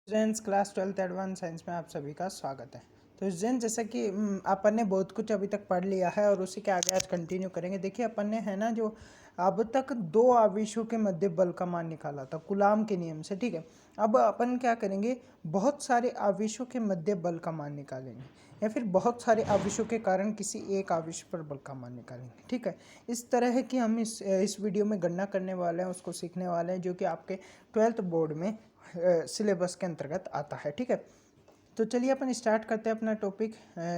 Students class 12th advance science में आप सभी का स्वागत है। तो स्टूडेंट जैसा कि अपन ने बहुत कुछ अभी तक पढ़ लिया है और उसी के आगे आज कंटिन्यू करेंगे। देखिए अपन ने है ना जो अब तक दो आवेशों के मध्य बल का मान निकाला था कूलाम के नियम से, ठीक है। अब अपन क्या करेंगे, बहुत सारे आवेशों के मध्य बल का मान निकालेंगे या फिर बहुत सारे आवेशों के कारण किसी एक आवेश पर बल का मान निकालेंगे, ठीक है। इस तरह है कि हम इस वीडियो में गणना करने वाले हैं, उसको सीखने वाले हैं, जो कि आपके 12th बोर्ड में सिलेबस के अंतर्गत आता है, ठीक है। तो चलिए अपन स्टार्ट करते हैं अपना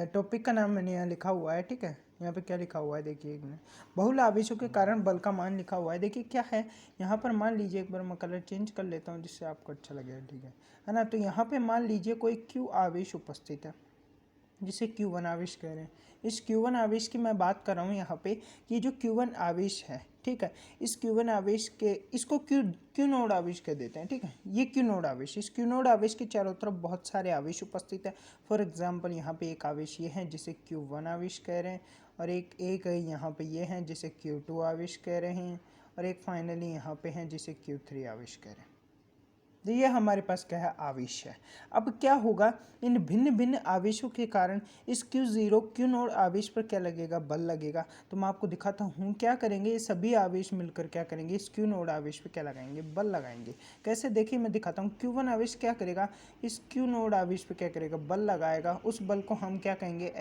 टॉपिक का नाम मैंने यहाँ लिखा हुआ है, ठीक है। यहाँ पे क्या लिखा हुआ है देखिए, एक मिनट। बहुल आवेशों के कारण बल का मान लिखा हुआ है। देखिए क्या है यहाँ पर, मान लीजिए, एक बार मैं कलर चेंज कर लेता हूँ जिससे आपको अच्छा लगेगा, ठीक है ना। तो यहाँ पे मान लीजिए कोई क्यू आवेश उपस्थित है जिसे Q1 आवेश कह रहे हैं। इस Q1 आवेश की मैं बात कर रहा हूँ यहाँ पे कि ये जो Q1 आवेश है, ठीक है, इस Q1 आवेश के इसको क्यू नोड आवेश कह देते हैं, ठीक है। ये क्यू नोड आवेश, इस क्यू नोड आवेश के चारों तरफ बहुत सारे आवेश उपस्थित है। फॉर एग्जांपल यहाँ पे एक आवेश ये है जिसे Q1 आवेश कह रहे हैं, और एक यहाँ पे ये है जिसे Q2 आवेश कह रहे हैं, और एक फाइनली यहाँ पे है जिसे Q3 आवेश कह रहे हैं। तो ये हमारे पास क्या है, आवेश है। अब क्या होगा, इन भिन्न भिन्न आवेशों के कारण इस Q0 क्यू नोड आवेश पर क्या लगेगा, बल लगेगा। तो मैं आपको दिखाता हूँ क्या करेंगे, ये सभी आवेश मिलकर क्या करेंगे, इस क्यू नोड आवेश पे क्या लगाएंगे, बल लगाएंगे। कैसे, देखिए मैं दिखाता हूँ। Q1 आवेश क्या करेगा, इस क्यू नोड आवेश पे क्या करेगा, बल लगाएगा। उस बल को हम क्या कहेंगे,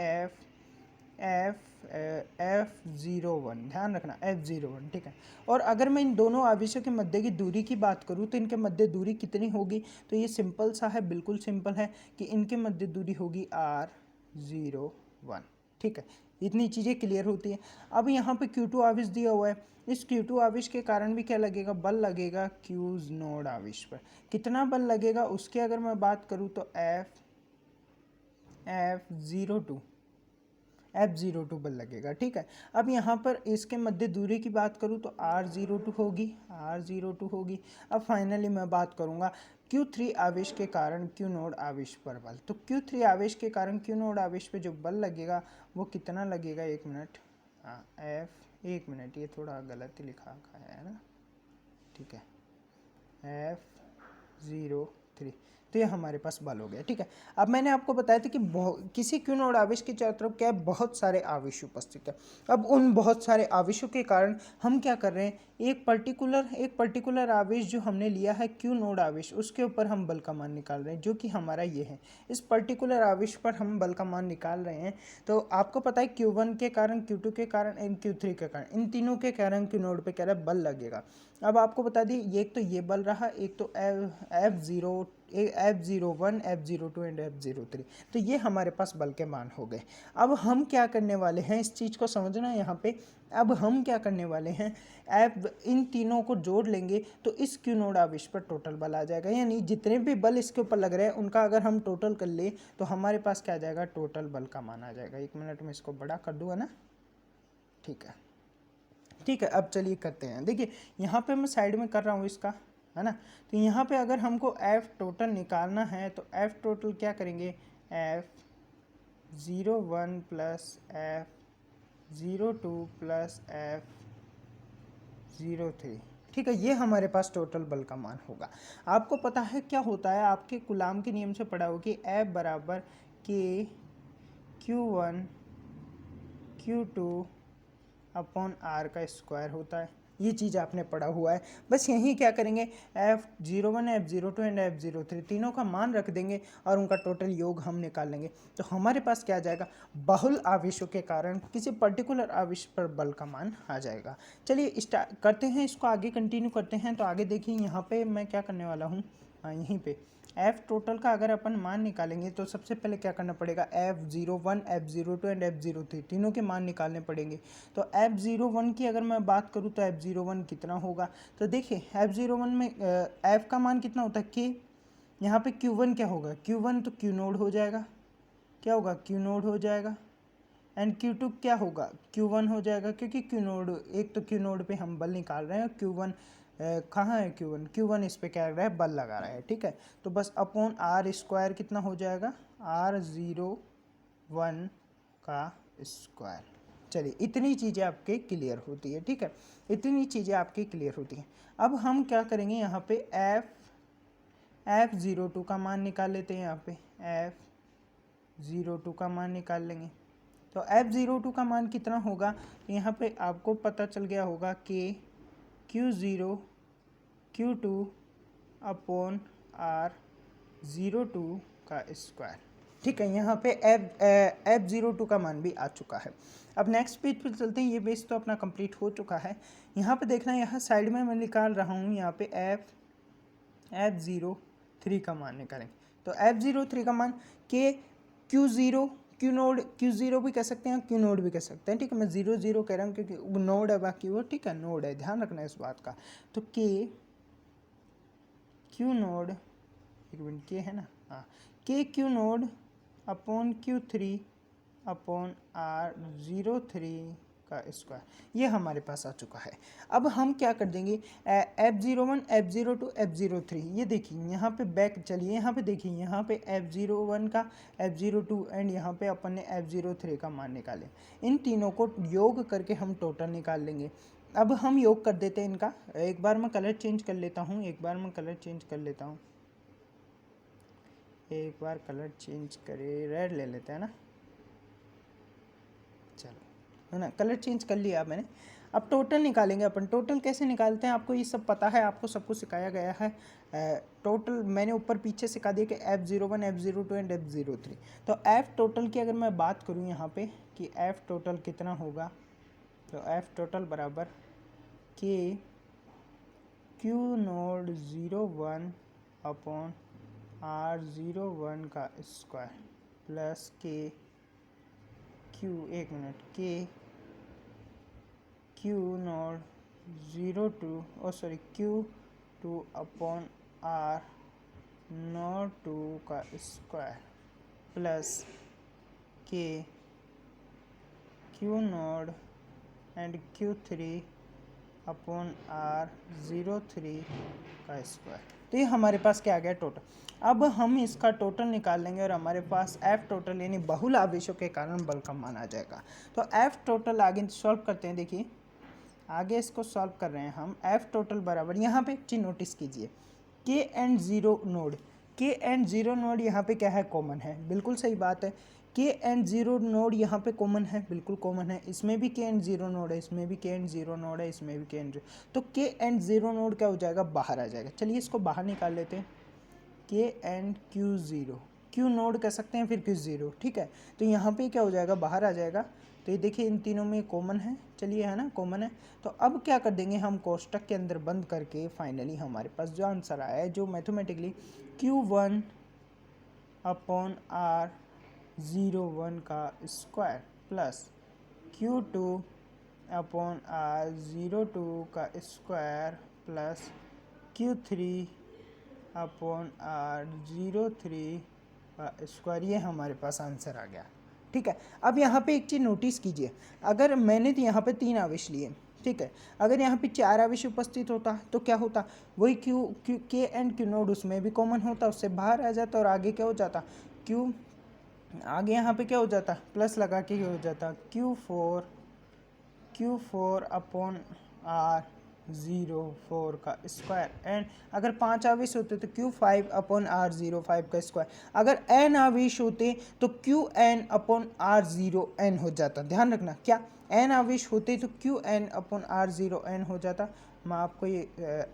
F01, ध्यान रखना F01, ठीक है। और अगर मैं इन दोनों आवेशों के मध्य की दूरी की बात करूँ तो इनके मध्य दूरी कितनी होगी, तो ये सिंपल सा है, बिल्कुल सिंपल है कि इनके मध्य दूरी होगी R01, ठीक है। इतनी चीज़ें क्लियर होती हैं। अब यहाँ पे Q2 आवेश दिया हुआ है, इस Q2 आवेश के कारण भी क्या लगेगा, बल लगेगा Q नोड आवेश पर। कितना बल लगेगा उसकी अगर मैं बात करूँ तो F02 बल लगेगा, ठीक है। अब यहाँ पर इसके मध्य दूरी की बात करूँ तो R02 होगी। अब फाइनली मैं बात करूँगा Q3 आवेश के कारण Q नोड आवेश पर बल। तो Q3 आवेश के कारण Q नोड आवेश पे जो बल लगेगा वो कितना लगेगा, एक मिनट, एक मिनट, ये थोड़ा गलत लिखा है ना, ठीक है, F03। तो ये हमारे पास बल हो गया, ठीक है। अब मैंने आपको बताया था कि किसी क्यू नोड आवेश के चारों तरफ क्या है, बहुत सारे आवेश उपस्थित है। अब उन बहुत सारे आवेशों के कारण हम क्या कर रहे हैं, एक पर्टिकुलर आवेश जो हमने लिया है क्यू नोड आवेश, उसके ऊपर हम बल का मान निकाल रहे हैं, जो कि हमारा ये है। इस पर्टिकुलर आवेश पर हम बल का मान निकाल रहे हैं। तो आपको पता है Q1 के कारण, Q2 के कारण एंड Q3 के कारण, इन तीनों के कारण क्यू नोड पे क्या है, बल लगेगा। अब आपको बता दी, एक तो ये बल रहा, एक तो F01, F02 एंड F03। तो ये हमारे पास बल के मान हो गए। अब हम क्या करने वाले हैं, इस चीज़ को समझना यहाँ पे। अब हम क्या करने वाले हैं, इन तीनों को जोड़ लेंगे तो इस क्यू नोड आवेश पर टोटल बल आ जाएगा। यानी जितने भी बल इसके ऊपर लग रहे हैं उनका अगर हम टोटल कर ले तो हमारे पास क्या आ जाएगा, टोटल बल का मान आ जाएगा। एक मिनट में इसको बड़ा कर दूँगा ना, ठीक है, ठीक है। अब चलिए करते हैं। देखिए यहाँ पे मैं साइड में कर रहा हूँ इसका, है ना। तो यहाँ पे अगर हमको F टोटल निकालना है तो F टोटल क्या करेंगे, F01 plus F02 plus F03, ठीक है। ये हमारे पास टोटल बल का मान होगा। आपको पता है क्या होता है, आपके कूलाम के नियम से पढ़ा हो कि F बराबर K Q1 Q2 upon R का स्क्वायर होता है। ये चीज़ आपने पढ़ा हुआ है। बस यहीं क्या करेंगे, F01, F02 एंड F03 तीनों का मान रख देंगे और उनका टोटल योग हम निकाल लेंगे। तो हमारे पास क्या आ जाएगा, बहुल आवेशों के कारण किसी पर्टिकुलर आवेश पर बल का मान आ जाएगा। चलिए स्टार्ट करते हैं, इसको आगे कंटिन्यू करते हैं। तो आगे देखिए यहाँ पे मैं क्या करने वाला हूँ, यहीं पे F टोटल का अगर अपन मान निकालेंगे तो सबसे पहले क्या करना पड़ेगा, F01, F02 एंड F03 तीनों के मान निकालने पड़ेंगे। तो F01 की अगर मैं बात करूँ तो F01 कितना होगा, तो देखिए F01 में F का मान कितना होता है, K। यहाँ पे Q1 क्या होगा, Q1 तो Q नोड हो जाएगा, क्या होगा, Q नोड हो जाएगा। एंड Q2 क्या होगा, Q1 हो जाएगा, क्योंकि Q नोड, एक तो Q नोड पे हम बल निकाल रहे हैं। Q1 कहाँ है, Q1 इस पे क्या लग रहा है, बल लगा रहा है, ठीक है। तो बस अपॉन R स्क्वायर कितना हो जाएगा, R01 का स्क्वायर। चलिए इतनी चीज़ें आपके क्लियर होती है, ठीक है, इतनी चीज़ें आपकी क्लियर होती हैं। अब हम क्या करेंगे, यहाँ पे F02 का मान निकाल लेते हैं। यहाँ पे F02 का मान निकाल लेंगे। तो F02 का मान कितना होगा, तो यहाँ पे आपको पता चल गया होगा कि Q0 Q2 अपॉन R02 का स्क्वायर। ठीक है, यहाँ पे F02 का मान भी आ चुका है। अब नेक्स्ट पेज पर चलते हैं। ये पेज तो अपना कंप्लीट हो चुका है। यहाँ पे देखना, यहाँ साइड में मैं निकाल रहा हूँ, यहाँ पे F03 का मान निकालेंगे। तो F03 का मान के Q0 Q नोड, Q0 भी कह सकते हैं, Q नोड भी कह सकते हैं। ठीक है, मैं 0 कह रहा हूँ क्योंकि वो नोड है, बाकी वो ठीक है नोड है, ध्यान रखना इस बात का। तो के Q नोड, एक मिनट, के है ना, हाँ, के Q node upon Q3 upon R03 का स्क्वायर, ये हमारे पास आ चुका है। अब हम क्या कर देंगे, F01 F02 F03, ये देखिए यहाँ पे बैक चलिए, यहाँ पे देखिए, यहाँ पे F01 का, F02 एंड यहाँ पे अपन ने F03 का मान निकाले। इन तीनों को योग करके हम टोटल निकाल लेंगे। अब हम योग कर देते हैं इनका। एक बार मैं कलर चेंज कर लेता हूँ, एक बार कलर चेंज करे, रेड ले लेते हैं ना, चलो, है ना, कलर चेंज कर लिया मैंने। अब टोटल निकालेंगे अपन। टोटल कैसे निकालते हैं आपको ये सब पता है, आपको सब कुछ सिखाया गया है। टोटल मैंने ऊपर पीछे सिखा दिया कि F01 F02 एंड F03। तो F टोटल की अगर मैं बात करूँ यहाँ पे कि F टोटल कितना होगा, तो F टोटल बराबर के Q नोड 01 अपॉन R01 का स्क्वायर प्लस के Q, एक मिनट, के Q node 02 upon R node 2 का स्क्वायर प्लस के Q node and Q3 upon R03 का स्क्वायर। तो ये हमारे पास क्या आ गया टोटल। अब हम इसका टोटल निकाल लेंगे और हमारे पास F टोटल यानी बहुल आवेशों के कारण बल का मान आ जाएगा। तो F टोटल आगे सॉल्व करते हैं। देखिए आगे इसको सॉल्व कर रहे हैं हम। F टोटल बराबर, यहाँ पे एक चीज़ नोटिस कीजिए, के एंड ज़ीरो नोड यहाँ पे क्या है, कॉमन है। बिल्कुल सही बात है, के एंड ज़ीरो नोड यहाँ पे कॉमन है, बिल्कुल कॉमन है। इसमें भी के एंड ज़ीरो नोड है, इसमें भी के एंड ज़ीरो नोड है, इसमें भी के एंड, तो के एंड ज़ीरो नोड क्या हो जाएगा, बाहर आ जाएगा। चलिए इसको बाहर निकाल लेते हैं। के and Q zero, Q node कह सकते हैं, फिर क्यू ज़ीरो, ठीक है। तो यहाँ पे क्या हो जाएगा, बाहर आ जाएगा। तो ये देखिए इन तीनों में कॉमन है, चलिए, है ना, कॉमन है। तो अब क्या कर देंगे हम, कोष्टक के अंदर बंद करके फाइनली हमारे पास जो आंसर आया है, जो मैथमेटिकली Q1 अपॉन R01 का square plus Q2 upon R02 का square plus Q3 upon R03 का स्क्वायर, ये हमारे पास आंसर आ गया। ठीक है, अब यहाँ पे एक चीज़ नोटिस कीजिए, अगर मैंने तो यहाँ पे 3 आवेश लिए, ठीक है, अगर यहाँ पे 4 आवेश उपस्थित होता तो क्या होता, वही के एंड क्यू नोड उसमें भी कॉमन होता, उससे बाहर आ जाता और आगे क्या हो जाता, क्यू, आगे यहाँ पे क्या हो जाता, प्लस लगा के हो जाता Q4 अपॉन R04 का स्क्वायर। एंड अगर 5 आवेश होते तो Q5 अपॉन R05 का स्क्वायर। अगर n आवेश होते तो QN अपॉन R0n हो जाता। ध्यान रखना, क्या n आवेश होते तो QN अपॉन R0n हो जाता। मैं आपको ये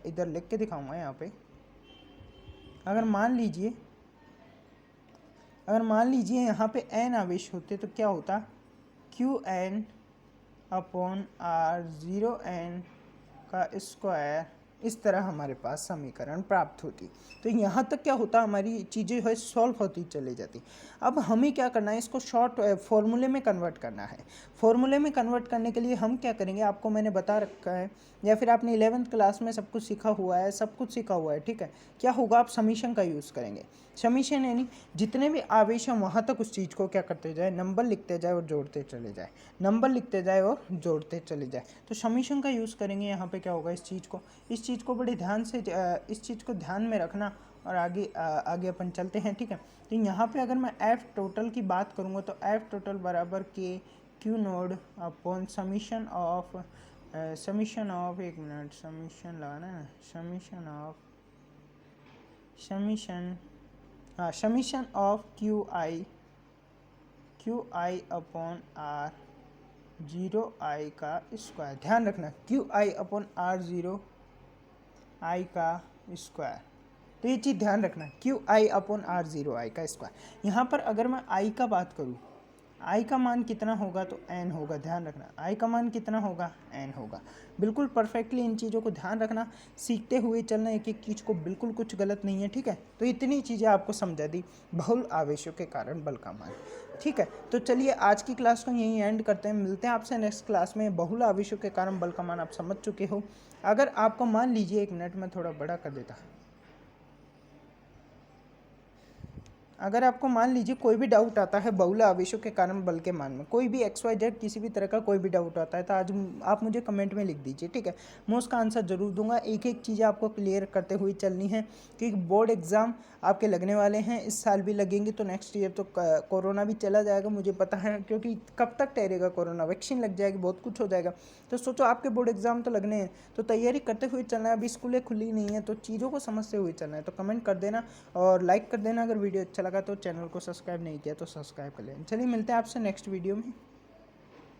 इधर लिख के दिखाऊंगा यहाँ पे। अगर मान लीजिए यहाँ पे n आवेश होते तो क्या होता, QN अपॉन R0n का स्क्वायर, इस तरह हमारे पास समीकरण प्राप्त होती। तो यहाँ तक क्या होता, हमारी चीज़ें है सॉल्व होती चली जाती। अब हमें क्या करना है, इसको शॉर्ट फॉर्मूले में कन्वर्ट करना है। फॉर्मूले में कन्वर्ट करने के लिए हम क्या करेंगे, आपको मैंने बता रखा है, या फिर आपने 11th क्लास में सब कुछ सीखा हुआ है, ठीक है। क्या होगा, आप समीशन का यूज़ करेंगे। समीशन यानी जितने भी आवेश हैं वहाँ तक उस चीज़ को क्या करते जाए, नंबर लिखते जाए और जोड़ते चले जाए, तो समीशन का यूज़ करेंगे। यहाँ पे क्या होगा, इस चीज़ को बड़े ध्यान से, इस चीज़ को ध्यान में रखना और आगे अपन चलते हैं, ठीक है। तो यहाँ पे अगर मैं F टोटल की बात करूँगा तो F टोटल बराबर के Q naught upon summation of, एक मिनट, समीशन लगाना है, समीशन ऑफ समीशन, हाँ, summation of Q I upon R 0 i का स्क्वायर। ध्यान रखना Q I upon R 0 i का स्क्वायर, तो ये चीज़ ध्यान रखना Q I upon R 0 i का स्क्वायर। यहाँ पर अगर मैं i का बात करूँ, i का मान कितना होगा तो n होगा। ध्यान रखना i का मान कितना होगा, n होगा। बिल्कुल परफेक्टली इन चीज़ों को ध्यान रखना, सीखते हुए चलना एक एक चीज़ को, बिल्कुल कुछ गलत नहीं है, ठीक है। तो इतनी चीज़ें आपको समझा दी, बहुल आवेशों के कारण बल का मान, ठीक है। तो चलिए आज की क्लास को यहीं एंड करते हैं, मिलते हैं आपसे नेक्स्ट क्लास में। बहुल आवेशों के कारण बल का मान आप समझ चुके हो। अगर आपको मान लीजिए, एक मिनट में थोड़ा बड़ा कर देता, अगर आपको मान लीजिए कोई भी डाउट आता है बहुल आवेशों के कारण बल के मान में, कोई भी XYZ किसी भी तरह का कोई भी डाउट आता है, तो आज आप मुझे कमेंट में लिख दीजिए, ठीक है। मैं उसका आंसर जरूर दूंगा। एक एक चीज़ आपको क्लियर करते हुए चलनी है, क्योंकि बोर्ड एग्ज़ाम आपके लगने वाले हैं, इस साल भी लगेंगे, तो नेक्स्ट ईयर तो कोरोना भी चला जाएगा, मुझे पता है, क्योंकि कब तक ठहरेगा कोरोना, वैक्सीन लग जाएगी, बहुत कुछ हो जाएगा। तो सोचो आपके बोर्ड एग्ज़ाम तो लगने हैं, तो तैयारी करते हुए चलना है। अभी स्कूलें खुली नहीं है, तो चीज़ों को समझते हुए चलना है। तो कमेंट कर देना और लाइक कर देना। अगर वीडियो अच्छा लगा तो चैनल को सब्सक्राइब नहीं किया तो सब्सक्राइब कर लेना। चलिए मिलते हैं आपसे नेक्स्ट वीडियो में।